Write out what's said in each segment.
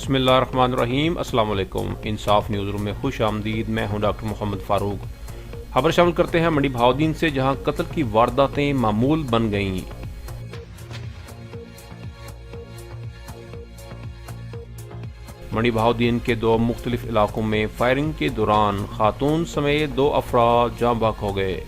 बिस्मिल्लाहिर्रहमानिर्रहीम। अस्सलाम वालेकुम। इंसाफ न्यूज़ रूम में खुश आमदीद। मैं हूं डॉक्टर मोहम्मद फ़ारूक। खबर शामिल करते हैं मंडी बहाउद्दीन से, जहां कत्ल की वारदातें मामूल बन गईं। मंडी बहाउद्दीन के दो मुख्तलिफ इलाकों में फायरिंग के दौरान खातून समेत 2 अफराद जाँ बहक हो गए।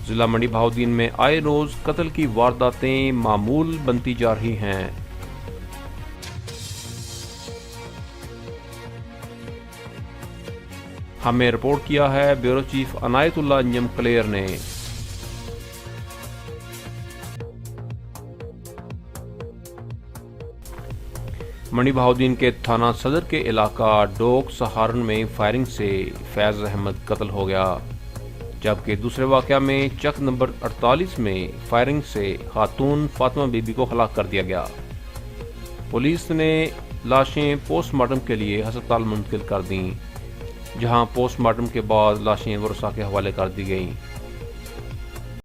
जिला मंडी बहाउद्दीन में आए रोज कत्ल की वारदातें मामूल बनती जा रही हैं। हमें रिपोर्ट किया है ब्यूरो चीफ अनायतुल्लाह अंजम क्लेयर ने। मंडी बहाउद्दीन के थाना सदर के इलाका डोक सहारन में फायरिंग से फैज अहमद कत्ल हो गया, जबकि दूसरे वाक़या में चक नंबर 48 में फायरिंग से खातून फातिमा बीबी को हलाक कर दिया गया। पुलिस ने लाशें पोस्टमार्टम के लिए अस्पताल मुंतकिल कर दी, जहां पोस्टमार्टम के बाद लाशें वरसा के हवाले कर दी गईं।